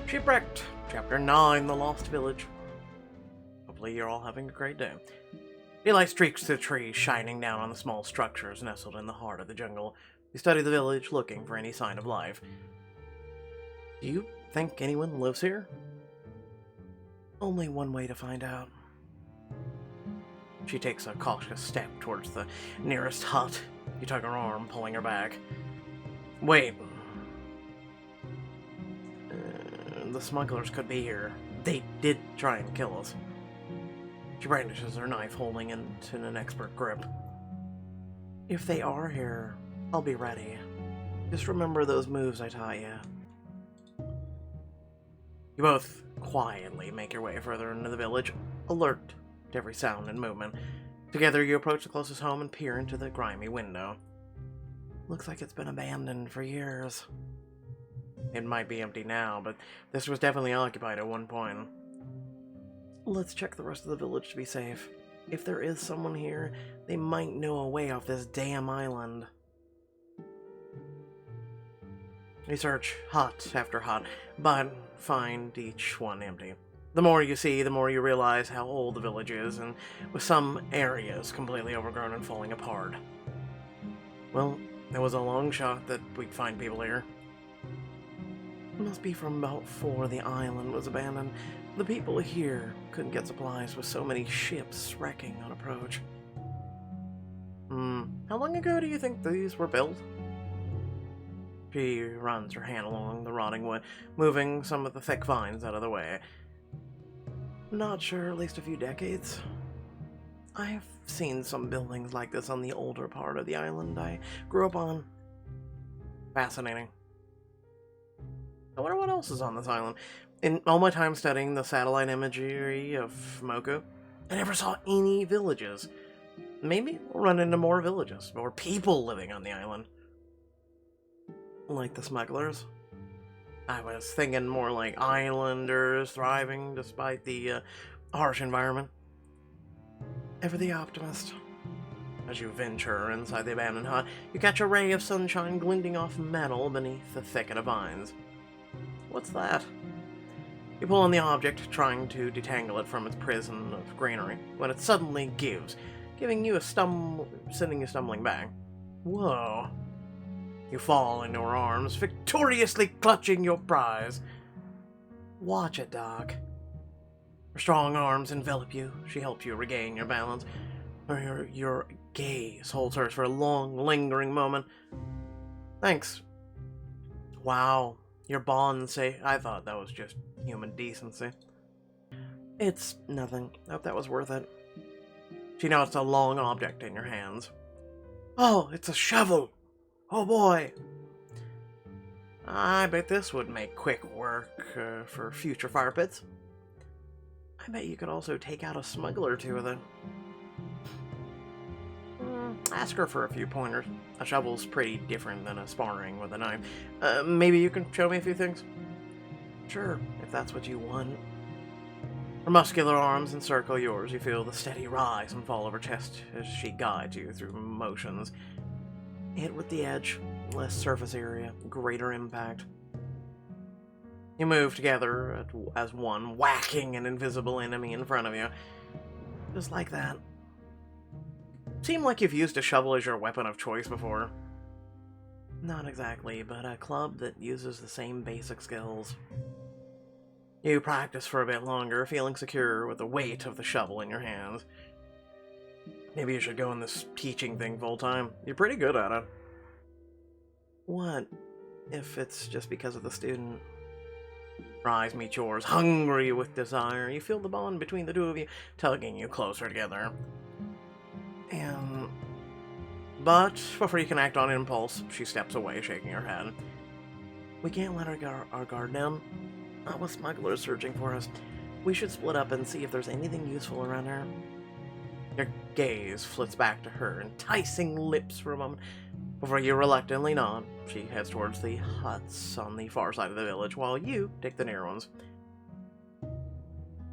Shipwrecked, Chapter 9, The Lost Village. Hopefully you're all having a great day. Daylight streaks through the trees, shining down on the small structures nestled in the heart of the jungle. You study the village, looking for any sign of life. Do you think anyone lives here? Only one way to find out. She takes a cautious step towards the nearest hut. You tug her arm, pulling her back. Wait. The smugglers could be here. They did try and kill us. She brandishes her knife, holding it in an expert grip. If they are here, I'll be ready. Just remember those moves I taught you. You both quietly make your way further into the village, alert to every sound and movement. Together you approach the closest home and peer into the grimy window. Looks like it's been abandoned for years. It might be empty now, but this was definitely occupied at one point. Let's check the rest of the village to be safe. If there is someone here, they might know a way off this damn island. You search hut after hut, but find each one empty. The more you see, the more you realize how old the village is, and with some areas completely overgrown and falling apart. Well, it was a long shot that we'd find people here. It must be from about before the island was abandoned. The people here couldn't get supplies with so many ships wrecking on approach. How long ago do you think these were built? She runs her hand along the rotting wood, moving some of the thick vines out of the way. Not sure, at least a few decades. I've seen some buildings like this on the older part of the island I grew up on. Fascinating. I wonder what else is on this island. In all my time studying the satellite imagery of Moku, I never saw any villages. Maybe we'll run into more villages, or people living on the island. Like the smugglers? I was thinking more like islanders thriving despite the harsh environment. Ever the optimist. As you venture inside the abandoned hut, you catch a ray of sunshine glinting off metal beneath the thicket of vines. What's that? You pull on the object, trying to detangle it from its prison of greenery, when it suddenly gives, sending you stumbling back. Whoa. You fall into her arms, victoriously clutching your prize. Watch it, Doc. Her strong arms envelop you. She helps you regain your balance. Your gaze holds hers for a long, lingering moment. Thanks. Wow. Your bonds say I thought that was just human decency. It's nothing. I hope that was worth it. She notes a long object in your hands. Oh, it's a shovel! Oh boy! I bet this would make quick work for future fire pits. I bet you could also take out a smuggler or two with it. Ask her for a few pointers. A shovel's pretty different than a sparring with a knife. Maybe you can show me a few things? Sure, if that's what you want. Her muscular arms encircle yours. You feel the steady rise and fall of her chest as she guides you through motions. Hit with the edge, less surface area, greater impact. You move together as one, whacking an invisible enemy in front of you. Just like that. Seem like you've used a shovel as your weapon of choice before. Not exactly, but a club that uses the same basic skills. You practice for a bit longer, feeling secure with the weight of the shovel in your hands. Maybe you should go in this teaching thing full time. You're pretty good at it. What if it's just because of the student? Her eyes meet yours, hungry with desire. You feel the bond between the two of you, tugging you closer together. But before you can act on impulse, she steps away, shaking her head. We can't let our guard down. Not with smugglers searching for us. We should split up and see if there's anything useful around here. Your gaze flits back to her enticing lips for a moment. Before you reluctantly nod, she heads towards the huts on the far side of the village, while you take the near ones.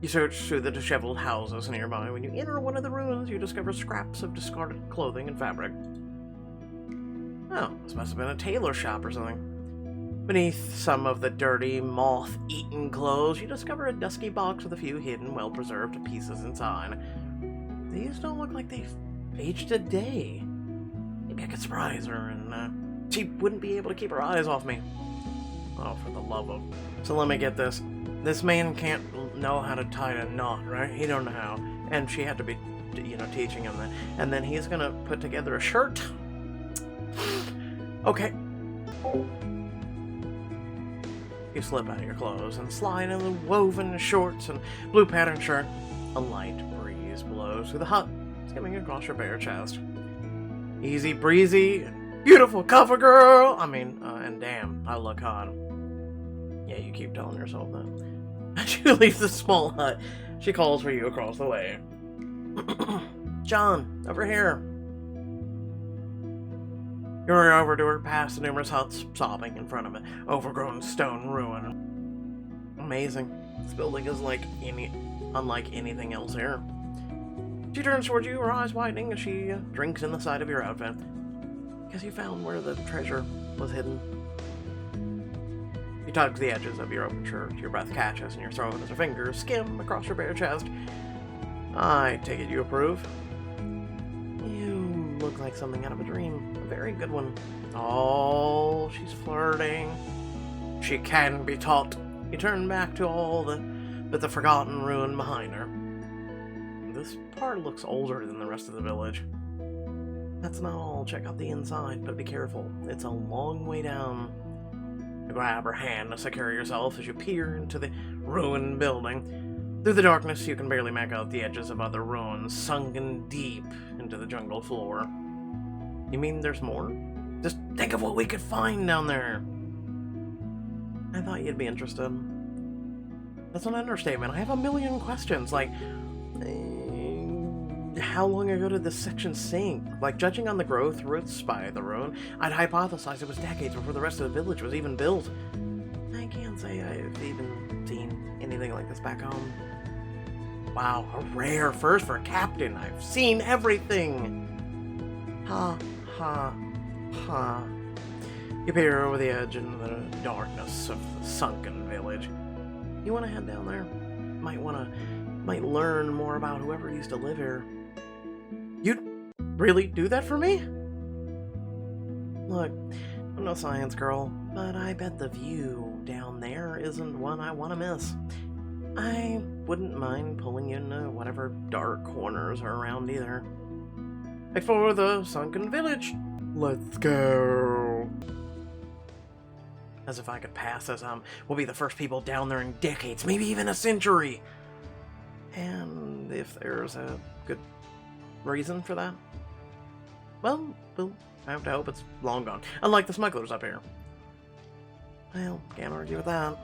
You search through the disheveled houses nearby. When you enter one of the ruins, you discover scraps of discarded clothing and fabric. Oh, this must have been a tailor shop or something. Beneath some of the dirty, moth-eaten clothes, you discover a dusky box with a few hidden, well-preserved pieces inside. These don't look like they've aged a day. Maybe I could surprise her and she wouldn't be able to keep her eyes off me. Oh, for the love of... So let me get this. This man can't know how to tie a knot, right? He don't know how. And she had to be, teaching him that. And then he's gonna put together a shirt. Okay. You slip out of your clothes and slide into the woven shorts and blue patterned shirt. A light breeze blows through the hut, skimming across your bare chest. Easy breezy, beautiful cover girl. And damn, I look hot. Yeah, you keep telling yourself that. As you leave the small hut, she calls for you across the way. John, over here. You hurry over to her, past the numerous huts, sobbing in front of an overgrown stone ruin. Amazing. This building is unlike anything else here. She turns towards you, her eyes widening as she drinks in the sight of your outfit. Guess you found where the treasure was hidden. She tugs the edges of your open shirt, your breath catches in your throat as her fingers skim across your bare chest. I take it you approve. You look like something out of a dream. A very good one. Oh, she's flirting. She can be taught. You turn back to all the forgotten ruin behind her. This part looks older than the rest of the village. That's not all. Check out the inside, but be careful. It's a long way down. You grab her hand to secure yourself as you peer into the ruined building. Through the darkness, you can barely make out the edges of other ruins, sunken deep into the jungle floor. You mean there's more? Just think of what we could find down there. I thought you'd be interested. That's an understatement. I have a million questions, like... how long ago did this section sink? Like, judging on the growth roots by the ruin, I'd hypothesize it was decades before the rest of the village was even built. I can't say I've even seen anything like this back home. Wow, a rare first for a captain. I've seen everything. Ha, ha, ha. You peer over the edge into the darkness of the sunken village. You want to head down there? Might learn more about whoever used to live here. You'd really do that for me? Look, I'm no science girl, but I bet the view down there isn't one I want to miss. I wouldn't mind pulling you into whatever dark corners are around either. Explore the sunken village. Let's go. As if I could pass as we'll be the first people down there in decades, maybe even a century. And if there's a good reason for that, well, we'll have to hope it's long gone. Unlike the smugglers up here. Well, can't argue with that.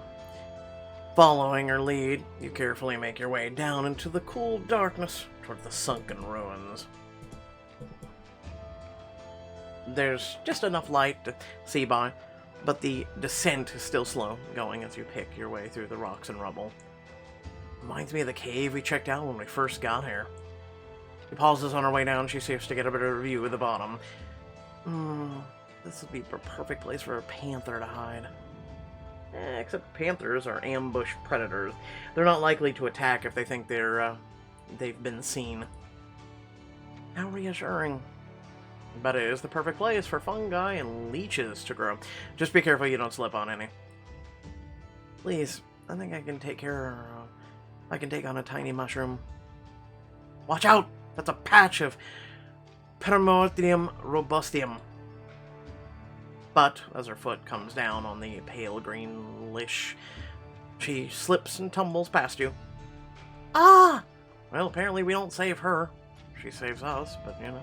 Following her lead, you carefully make your way down into the cool darkness toward the sunken ruins. There's just enough light to see by, but the descent is still slow going as you pick your way through the rocks and rubble. Reminds me of the cave we checked out when we first got here. She pauses on her way down. She seems to get a better view of the bottom. This would be a perfect place for a panther to hide. Except panthers are ambush predators. They're not likely to attack if they think they've been seen. How reassuring. But it is the perfect place for fungi and leeches to grow. Just be careful you don't slip on any. Please, I think I can take on a tiny mushroom. Watch out! That's a patch of Primordium robustium. But, as her foot comes down on the pale green leash, she slips and tumbles past you. Ah! Well, apparently we don't save her. She saves us, but you know.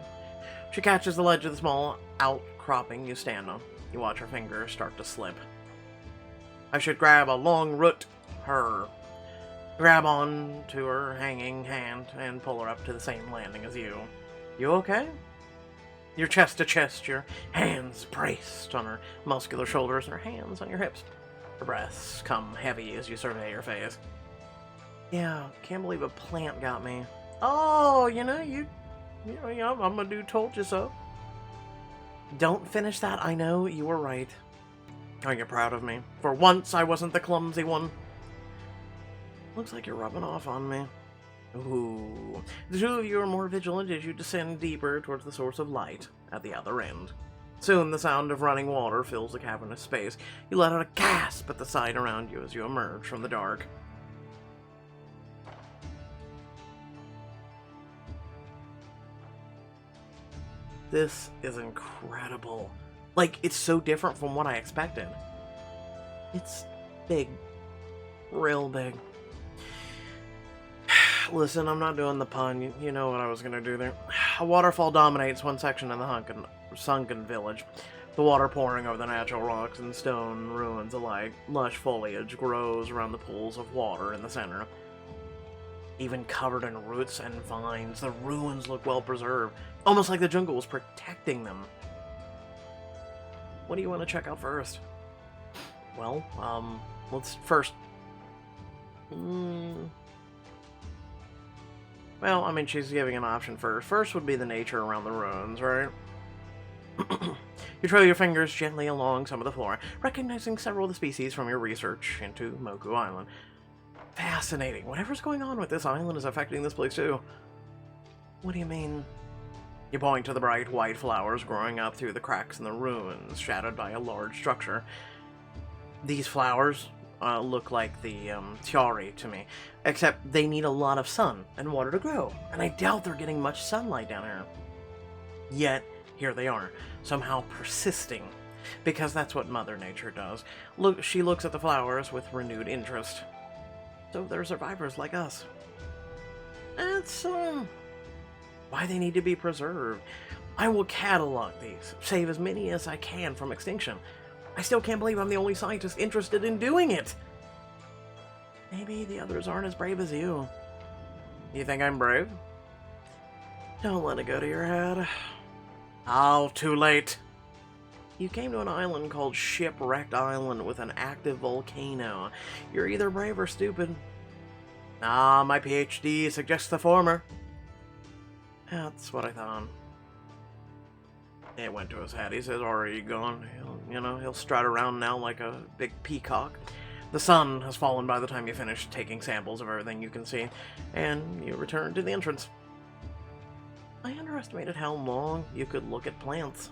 She catches the ledge of the small outcropping you stand on. You watch her fingers start to slip. I should grab a long root, her. Grab on to her hanging hand and pull her up to the same landing as you. You okay? You're chest to chest, your hands braced on her muscular shoulders and her hands on your hips. Her breaths come heavy as you survey her face. Yeah, can't believe a plant got me. Oh, I'm a dude told you so. Don't finish that, I know, you were right. Are you proud of me? For once, I wasn't the clumsy one. Looks like you're rubbing off on me. Ooh. The two of you are more vigilant as you descend deeper towards the source of light at the other end. Soon, the sound of running water fills the cavernous space. You let out a gasp at the sight around you as you emerge from the dark. This is incredible. Like, it's so different from what I expected. It's big. Real big. Listen, I'm not doing the pun. You know what I was gonna do there. A waterfall dominates one section of the sunken village. The water pouring over the natural rocks and stone ruins alike. Lush foliage grows around the pools of water in the center. Even covered in roots and vines, the ruins look well preserved. Almost like the jungle was protecting them. What do you want to check out first? Well, let's first... Well, I mean, she's giving an option first. First would be the nature around the ruins, right? You trail your fingers gently along some of the flora, recognizing several of the species from your research into Moku Island. Fascinating. Whatever's going on with this island is affecting this place too. What do you mean? You point to the bright white flowers growing up through the cracks in the ruins, shadowed by a large structure. These flowers look like the tiari to me, except they need a lot of sun and water to grow, and I doubt they're getting much sunlight down here. Yet, here they are, somehow persisting, because that's what Mother Nature does. Look, she looks at the flowers with renewed interest. So they're survivors like us. That's, why they need to be preserved. I will catalog these, save as many as I can from extinction. I still can't believe I'm the only scientist interested in doing it. Maybe the others aren't as brave as you. You think I'm brave? Don't let it go to your head. Oh, too late. You came to an island called Shipwrecked Island with an active volcano. You're either brave or stupid. Ah, my PhD suggests the former. That's what I thought. It went to his head. He says, "Are you gone?" He'll strut around now like a big peacock. The sun has fallen by the time you finish taking samples of everything you can see, and you return to the entrance. I underestimated how long you could look at plants.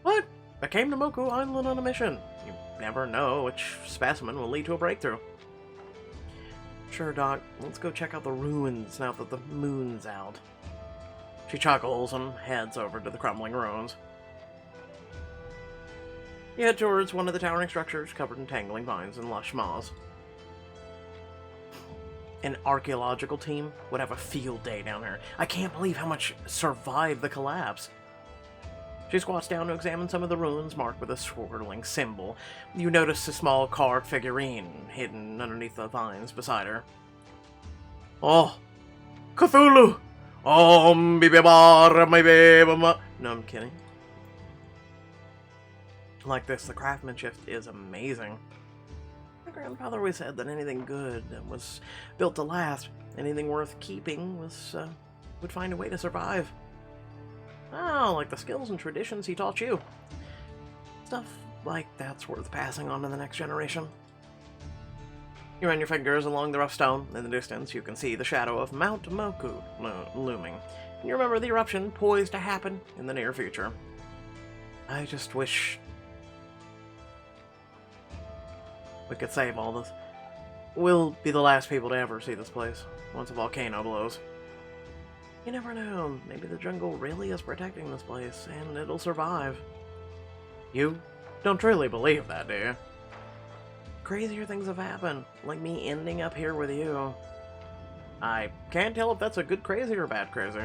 What? I came to Moku Island on a mission. You never know which specimen will lead to a breakthrough. Sure, Doc. Let's go check out the ruins now that the moon's out. She chuckles and heads over to the crumbling ruins. You head towards one of the towering structures covered in tangling vines and lush moss. An archaeological team would have a field day down here. I can't believe how much survived the collapse. She squats down to examine some of the ruins marked with a swirling symbol. You notice a small carved figurine hidden underneath the vines beside her. Oh, Cthulhu! Oh, no, I'm kidding. Like this, the craftsmanship is amazing. My grandfather always said that anything good that was built to last, anything worth keeping, would find a way to survive. Oh, like the skills and traditions he taught you. Stuff like that's worth passing on to the next generation. You run your fingers along the rough stone. In the distance, you can see the shadow of Mount Moku looming. And you remember the eruption poised to happen in the near future. I just wish we could save all this. We'll be the last people to ever see this place once a volcano blows. You never know, maybe the jungle really is protecting this place, and it'll survive. You don't really believe that, do you? Crazier things have happened, like me ending up here with you. I can't tell if that's a good crazy or a bad crazy.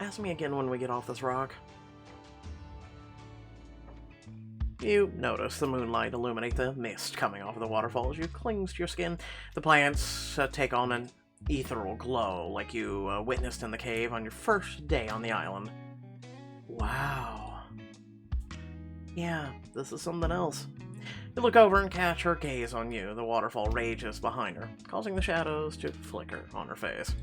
Ask me again when we get off this rock. You notice the moonlight illuminate the mist coming off of the waterfall as you clings to your skin. The plants take on an ethereal glow like you witnessed in the cave on your first day on the island. Wow. Yeah, this is something else. You look over and catch her gaze on you. The waterfall rages behind her, causing the shadows to flicker on her face.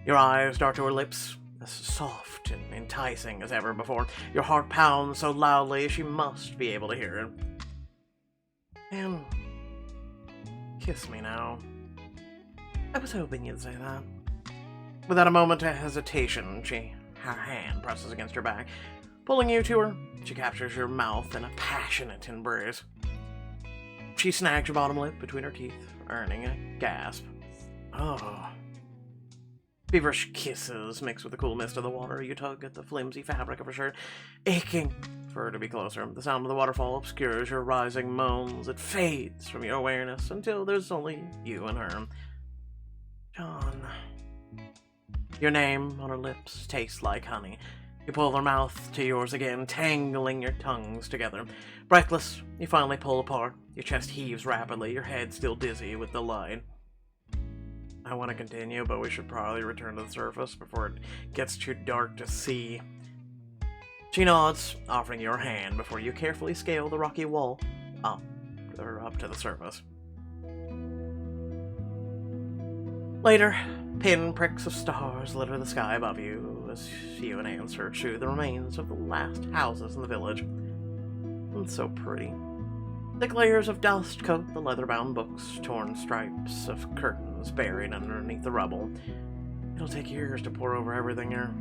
Your eyes dart to her lips, as soft and enticing as ever before. Your heart pounds so loudly she must be able to hear it. And kiss me now. I was hoping you'd say that. Without a moment of hesitation, her hand presses against your back. Pulling you to her, she captures your mouth in a passionate embrace. She snags your bottom lip between her teeth, earning a gasp. Oh. Feverish kisses mixed with the cool mist of the water. You tug at the flimsy fabric of her shirt, aching for her to be closer. The sound of the waterfall obscures your rising moans. It fades from your awareness until there's only you and her. John. Your name on her lips tastes like honey. You pull her mouth to yours again, tangling your tongues together. Breathless, you finally pull apart. Your chest heaves rapidly, your head still dizzy with delight. I want to continue, but we should probably return to the surface before it gets too dark to see. She nods, offering your hand before you carefully scale the rocky wall up to the surface. Later, pinpricks of stars litter the sky above you as you and Anne search through the remains of the last houses in the village. It's so pretty. Thick layers of dust coat the leather-bound books, torn stripes of curtains buried underneath the rubble. It'll take years to pour over everything here.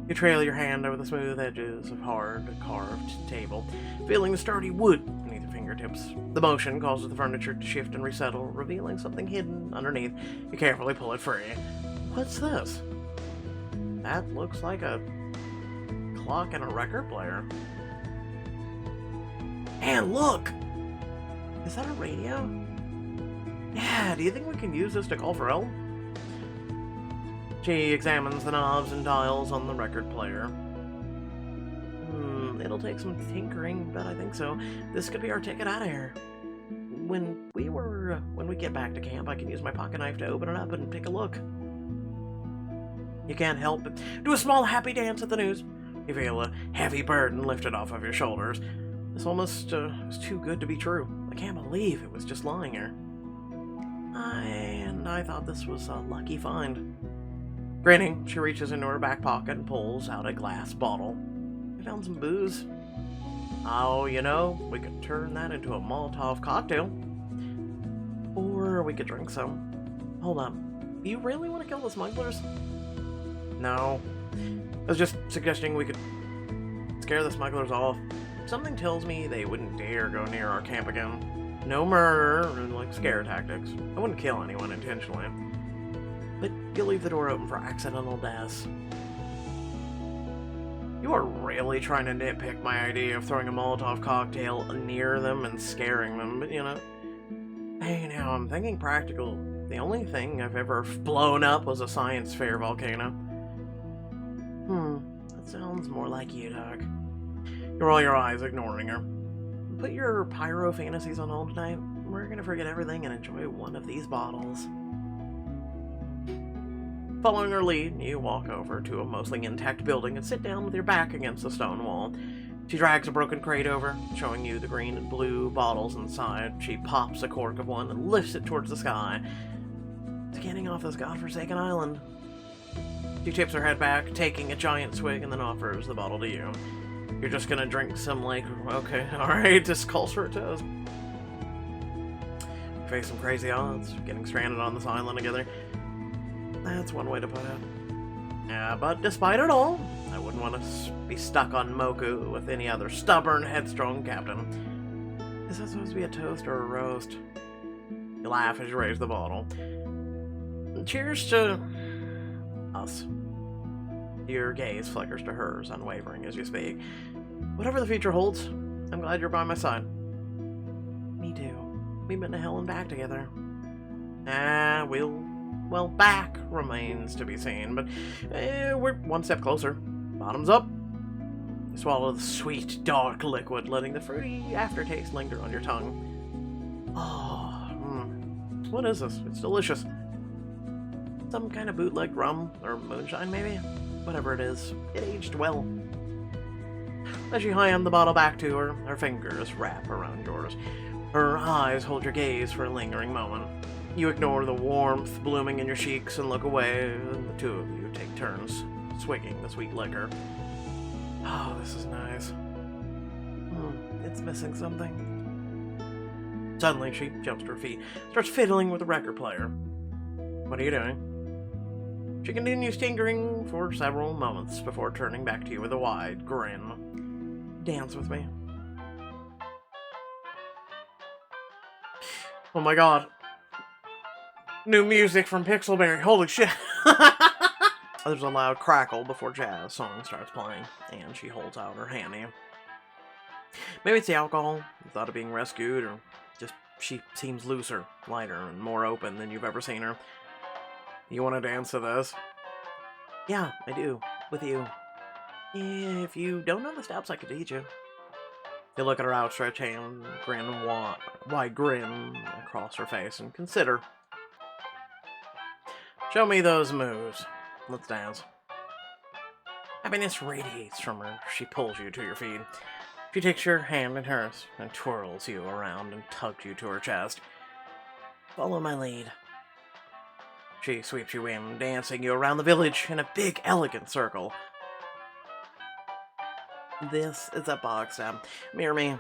You trail your hand over the smooth edges of hard, carved table, feeling the sturdy wood beneath your fingertips. The motion causes the furniture to shift and resettle, revealing something hidden underneath. You carefully pull it free. What's this? That looks like a clock and a record player. And look! Is that a radio? Yeah, do you think we can use this to call for help? She examines the knobs and dials on the record player. It'll take some tinkering, but I think so. This could be our ticket out of here. When we get back to camp, I can use my pocket knife to open it up and take a look. You can't help but do a small happy dance at the news. You feel a heavy burden lifted off of your shoulders. This almost is too good to be true. I can't believe it was just lying here. I thought this was a lucky find. Grinning, she reaches into her back pocket and pulls out a glass bottle. I found some booze. Oh, you know, we could turn that into a Molotov cocktail. Or we could drink some. Hold on. Do you really want to kill the smugglers? No. I was just suggesting we could scare the smugglers off. Something tells me they wouldn't dare go near our camp again. No murder or, like, scare tactics. I wouldn't kill anyone intentionally. But you'll leave the door open for accidental deaths. You are really trying to nitpick my idea of throwing a Molotov cocktail near them and scaring them, but you know. Hey, now I'm thinking practical. The only thing I've ever blown up was a science fair volcano. That sounds more like you, Doc. You roll your eyes, ignoring her. Put your pyro fantasies on hold tonight. We're gonna forget everything and enjoy one of these bottles. Following her lead, you walk over to a mostly intact building and sit down with your back against the stone wall. She drags a broken crate over, showing you the green and blue bottles inside. She pops a cork of one and lifts it towards the sky, scanning off this godforsaken island. She tips her head back, taking a giant swig, and then offers the bottle to you. You're just gonna drink some, like, okay, alright, just calls for a toast. You face some crazy odds, getting stranded on this island together. That's one way to put it. Yeah, but despite it all, I wouldn't want to be stuck on Moku with any other stubborn, headstrong captain. Is that supposed to be a toast or a roast? You laugh as you raise the bottle. Cheers to us. Your gaze flickers to hers, unwavering as you speak. Whatever the future holds, I'm glad you're by my side. Me too. We've been to hell and back together. Well, back remains to be seen, but we're one step closer. Bottoms up. You swallow the sweet, dark liquid, letting the fruity aftertaste linger on your tongue. What is this? It's delicious. Some kind of bootleg rum, or moonshine maybe? Whatever it is, it aged well. As you hand the bottle back to her, her fingers wrap around yours. Her eyes hold your gaze for a lingering moment. You ignore the warmth blooming in your cheeks and look away, and the two of you take turns swigging the sweet liquor. Oh, this is nice. It's missing something. Suddenly, she jumps to her feet, starts fiddling with the record player. What are you doing? She continues tinkering for several moments before turning back to you with a wide grin. Dance with me. Oh my god. New music from Pixelberry. Holy shit. There's a loud crackle before Jazz song starts playing, and she holds out her hand to you. Maybe it's the alcohol, the thought of being rescued, or just she seems looser, lighter, and more open than you've ever seen her. You want to dance to this? Yeah, I do. With you. If you don't know the steps, I could teach you. You look at her outstretched hand, wide grin across her face, and consider. Show me those moves. Let's dance. Happiness radiates from her. She pulls you to your feet. She takes your hand in hers and twirls you around and tugs you to her chest. Follow my lead. She sweeps you in, dancing you around the village in a big, elegant circle. This is a box step. Mirror me.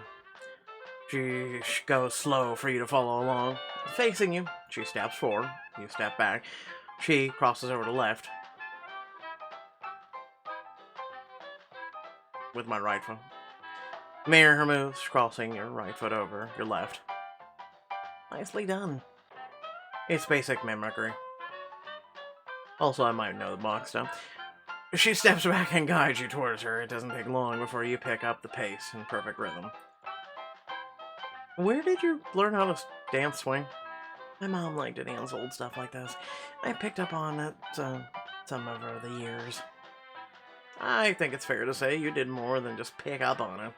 She goes slow for you to follow along. Facing you, she steps forward. You step back. She crosses over to left. With my right foot. Mirror her moves, crossing your right foot over your left. Nicely done. It's basic mimicry. Also, I might know the box step. She steps back and guides you towards her. It doesn't take long before you pick up the pace in perfect rhythm. Where did you learn how to dance swing? My mom liked to dance old stuff like this. I picked up on it some over the years. I think it's fair to say you did more than just pick up on it.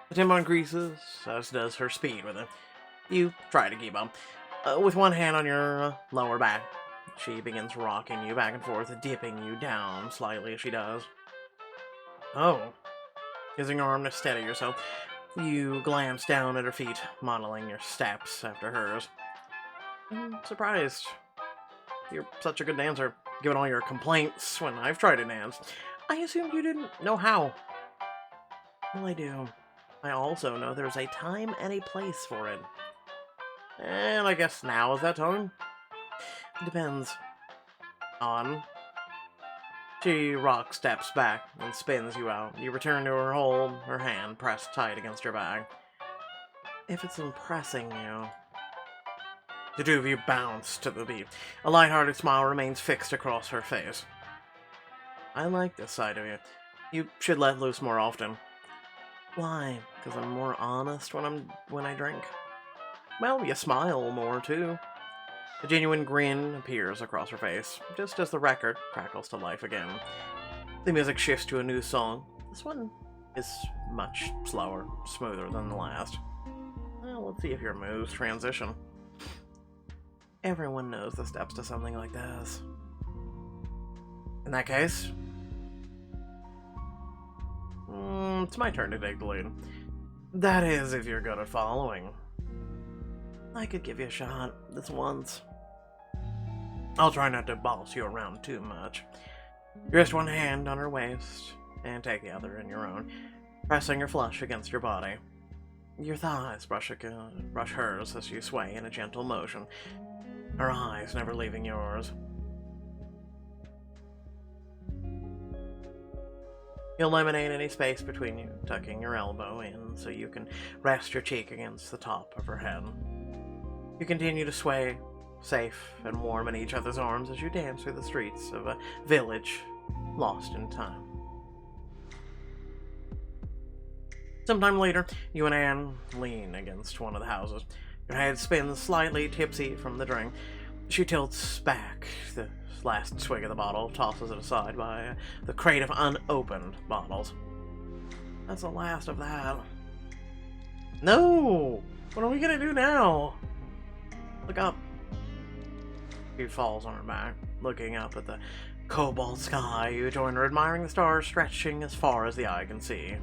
The tempo increases, as does her speed with it. You try to keep up. With one hand on your lower back, she begins rocking you back and forth, dipping you down slightly as she does. Oh. Using your arm to steady yourself, you glance down at her feet, modeling your steps after hers. I'm surprised. You're such a good dancer, given all your complaints when I've tried to dance. I assumed you didn't know how. Well, I do. I also know there's a time and a place for it. And I guess now is that time? Depends on. She rock steps back and spins you out. You return to her hold, her hand pressed tight against your back. If it's impressing you. The two of you bounce to the beat. A lighthearted smile remains fixed across her face. I like this side of you. You should let loose more often. Why? Because I'm more honest when I drink? Well, you smile more, too. A genuine grin appears across her face, just as the record crackles to life again. The music shifts to a new song. This one is much slower, smoother than the last. Well, let's see if your moves transition. Everyone knows the steps to something like this. In that case, it's my turn to take the lead. That is, if you're good at following. I could give you a shot, this once. I'll try not to boss you around too much. You rest one hand on her waist, and take the other in your own, pressing her flush against your body. Your thighs brush hers as you sway in a gentle motion, her eyes never leaving yours. You eliminate any space between you, tucking your elbow in so you can rest your cheek against the top of her head. You continue to sway, safe and warm in each other's arms as you dance through the streets of a village lost in time. Sometime later, you and Anne lean against one of the houses. Your head spins slightly tipsy from the drink. She tilts back. The last swig of the bottle tosses it aside by the crate of unopened bottles. That's the last of that. No! What are we gonna do now? Look up. She falls on her back, looking up at the cobalt sky. You join her, admiring the stars stretching as far as the eye can see.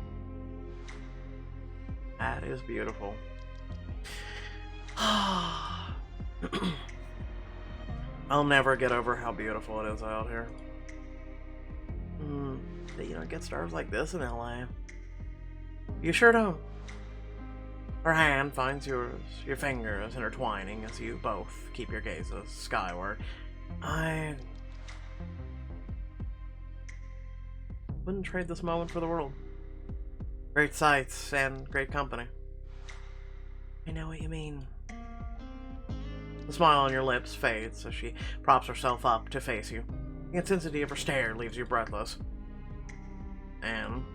That is beautiful. I'll never get over how beautiful it is out here. that you don't get stars like this in LA. You sure don't. Her hand finds yours, your fingers intertwining as you both keep your gazes skyward. I wouldn't trade this moment for the world. Great sights and great company. I know what you mean. The smile on your lips fades as she props herself up to face you. The intensity of her stare leaves you breathless. And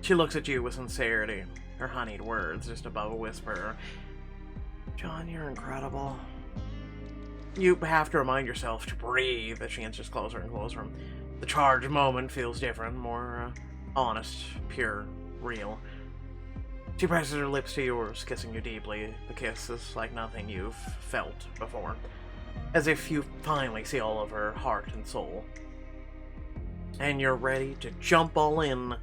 she looks at you with sincerity, her honeyed words just above a whisper. John, you're incredible. You have to remind yourself to breathe as she inches closer and closer. The charged moment feels different, more honest, pure, real. She presses her lips to yours, kissing you deeply. The kiss is like nothing you've felt before, as if you finally see all of her heart and soul. And you're ready to jump all in.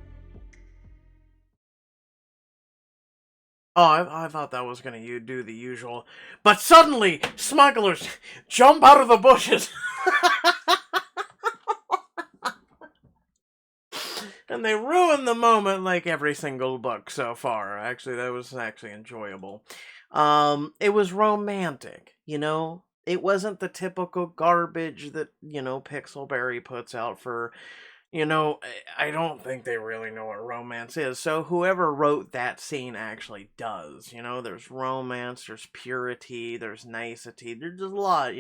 Oh, I thought that was going to do the usual. But suddenly, smugglers jump out of the bushes. And they ruin the moment like every single book so far. Actually, that was actually enjoyable. It was romantic, you know? It wasn't the typical garbage that, Pixelberry puts out for, I don't think they really know what romance is. So whoever wrote that scene actually does. There's romance, there's purity, there's nicety, there's a lot,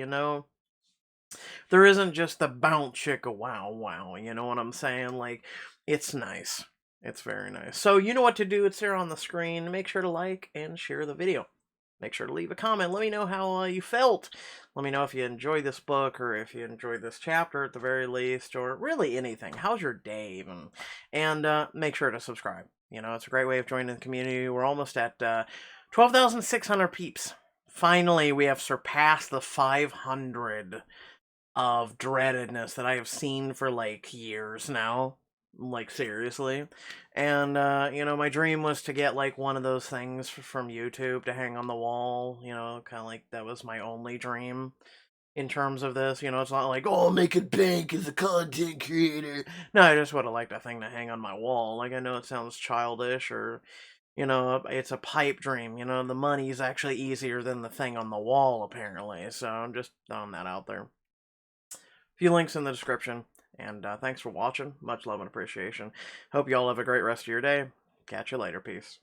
There isn't just the bounce chicka wow wow, you know what I'm saying? Like, it's nice. It's very nice. So you know what to do. It's there on the screen. Make sure to like and share the video. Make sure to leave a comment. Let me know how you felt. Let me know if you enjoyed this book or if you enjoyed this chapter at the very least, or really anything. How's your day even? And make sure to subscribe. It's a great way of joining the community. We're almost at 12,600 peeps. Finally, we have surpassed the 500 of dreadedness that I have seen for like years now. Like, seriously. And my dream was to get like one of those things from YouTube to hang on the wall, kind of like that was my only dream in terms of this. It's not like, oh, I'll make it bank as a content creator. No, I just would have liked a thing to hang on my wall. Like, I know it sounds childish, or it's a pipe dream. The money's actually easier than the thing on the wall, apparently. So I'm just throwing that out there. Few links in the description. And thanks for watching. Much love and appreciation. Hope you all have a great rest of your day. Catch you later. Peace.